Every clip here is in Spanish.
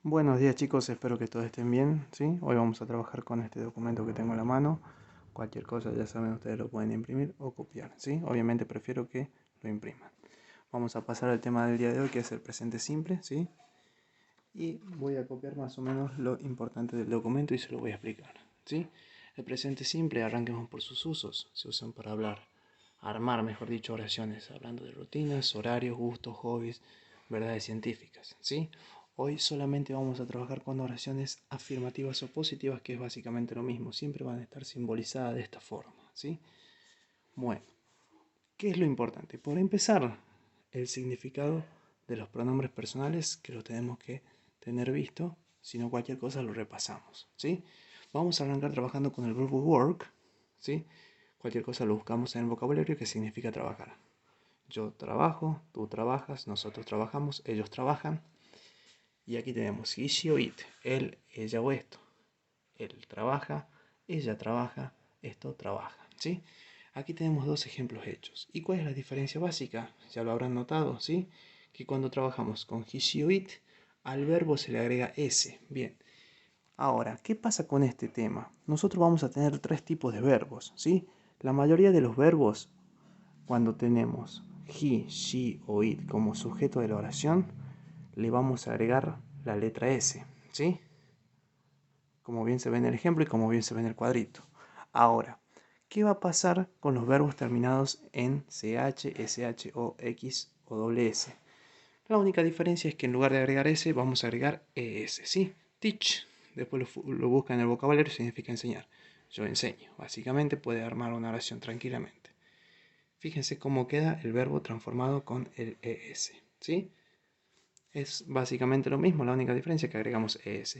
Buenos días chicos, espero que todos estén bien, ¿sí? Hoy vamos a trabajar con este documento que tengo en la mano. Cualquier cosa ya saben, ustedes lo pueden imprimir o copiar, ¿sí? Obviamente prefiero que lo impriman. Vamos a pasar al tema del día de hoy, que es el presente simple, ¿sí? Y voy a copiar más o menos lo importante del documento y se lo voy a explicar, ¿sí? El presente simple, arranquemos por sus usos. Se usan para armar, mejor dicho, oraciones, hablando de rutinas, horarios, gustos, hobbies, verdades científicas, ¿sí? Hoy solamente vamos a trabajar con oraciones afirmativas o positivas, que es básicamente lo mismo. Siempre van a estar simbolizadas de esta forma, ¿sí? Bueno, ¿qué es lo importante? Por empezar, el significado de los pronombres personales, que lo tenemos que tener visto, si no cualquier cosa lo repasamos, ¿sí? Vamos a arrancar trabajando con el verbo work, ¿sí? Cualquier cosa lo buscamos en el vocabulario, que significa trabajar. Yo trabajo, tú trabajas, nosotros trabajamos, ellos trabajan. Y aquí tenemos he, she o it, él, ella o esto. Él trabaja, ella trabaja, esto trabaja, ¿sí? Aquí tenemos dos ejemplos hechos. ¿Y cuál es la diferencia básica? Ya lo habrán notado, ¿sí? Que cuando trabajamos con he, she o it, al verbo se le agrega s. Bien. Ahora, ¿qué pasa con este tema? Nosotros vamos a tener tres tipos de verbos, ¿sí? La mayoría de los verbos, cuando tenemos he, she o it como sujeto de la oración, le vamos a agregar la letra S, ¿sí? Como bien se ve en el ejemplo y como bien se ve en el cuadrito. Ahora, ¿qué va a pasar con los verbos terminados en CH, SH o X o doble S? La única diferencia es que en lugar de agregar S, vamos a agregar ES, ¿sí? Teach, después lo busca en el vocabulario, significa enseñar. Yo enseño. Básicamente puede armar una oración tranquilamente. Fíjense cómo queda el verbo transformado con el ES, ¿sí? Es básicamente lo mismo, la única diferencia es que agregamos ES.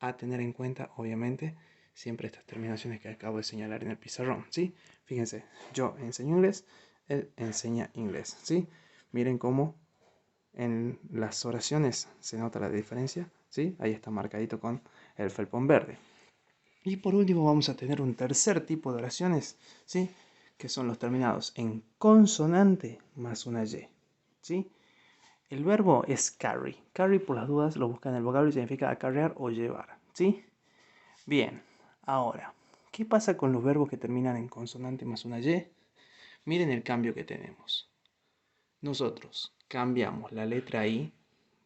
A tener en cuenta, obviamente, siempre estas terminaciones que acabo de señalar en el pizarrón, ¿sí? Fíjense, yo enseño inglés, él enseña inglés, ¿sí? Miren cómo en las oraciones se nota la diferencia, ¿sí? Ahí está marcadito con el felpón verde. Y por último vamos a tener un tercer tipo de oraciones, ¿sí? Que son los terminados en consonante más una Y, ¿sí? El verbo es carry. Carry, por las dudas, lo buscan en el vocabulario y significa acarrear o llevar, ¿sí? Bien, ahora, ¿qué pasa con los verbos que terminan en consonante más una Y? Miren el cambio que tenemos. Nosotros cambiamos la letra I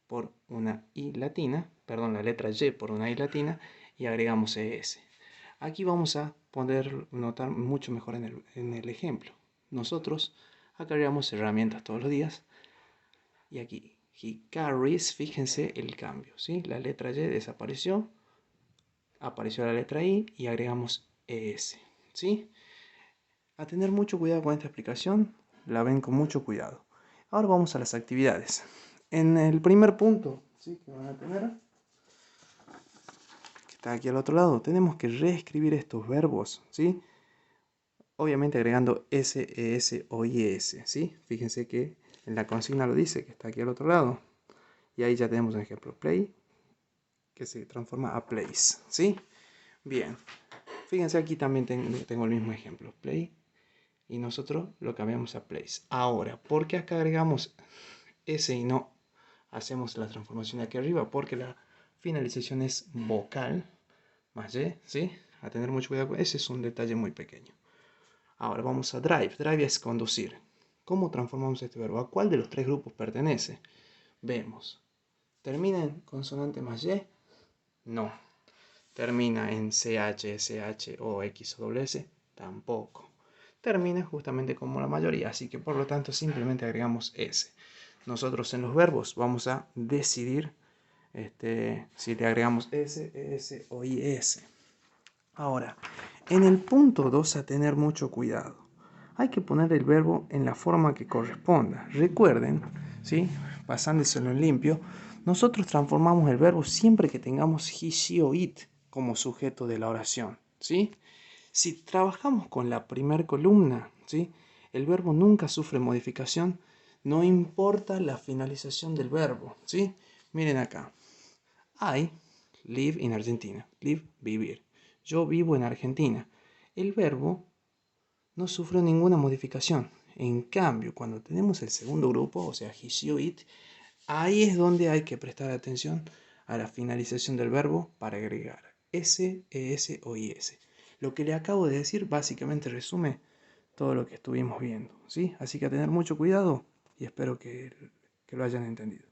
por una I latina, perdón, la letra Y por una I latina y agregamos ES. Aquí vamos a poder notar mucho mejor en el ejemplo. Nosotros acarreamos herramientas todos los días y aquí he carries, fíjense el cambio, ¿sí? La letra Y desapareció, apareció la letra I y agregamos ES, ¿sí? A tener mucho cuidado con esta explicación, la ven con mucho cuidado. Ahora vamos a las actividades. En el primer punto, ¿sí? Que van a tener, que está aquí al otro lado, tenemos que reescribir estos verbos, ¿sí? Obviamente agregando S, ES o IS, ¿sí? Fíjense que en la consigna lo dice, que está aquí al otro lado. Y ahí ya tenemos un ejemplo, play, que se transforma a place, ¿sí? Bien, fíjense aquí también tengo el mismo ejemplo, play, y nosotros lo cambiamos a place. Ahora, ¿por qué acá agregamos S y no hacemos la transformación aquí arriba? Porque la finalización es vocal más Y, ¿sí? A tener mucho cuidado con ese, es un detalle muy pequeño. Ahora vamos a drive. Drive es conducir. ¿Cómo transformamos este verbo? ¿A cuál de los tres grupos pertenece? Vemos. ¿Termina en consonante más Y? No. ¿Termina en CH, SH o X o doble S? Tampoco. Termina justamente como la mayoría, así que por lo tanto simplemente agregamos S. Nosotros en los verbos vamos a decidir si le agregamos S, ES o IS. Ahora, en el punto 2 a tener mucho cuidado. Hay que poner el verbo en la forma que corresponda. Recuerden, ¿sí? Pasándoselo en limpio, nosotros transformamos el verbo siempre que tengamos he, she o it como sujeto de la oración, ¿sí? Si trabajamos con la primera columna, ¿sí? El verbo nunca sufre modificación, no importa la finalización del verbo, ¿sí? Miren acá. I live in Argentina. Live, vivir. Yo vivo en Argentina. El verbo no sufre ninguna modificación. En cambio, cuando tenemos el segundo grupo, o sea, he, she, it, ahí es donde hay que prestar atención a la finalización del verbo para agregar S, ES o IS. Lo que le acabo de decir básicamente resume todo lo que estuvimos viendo, ¿sí? Así que a tener mucho cuidado y espero que lo hayan entendido.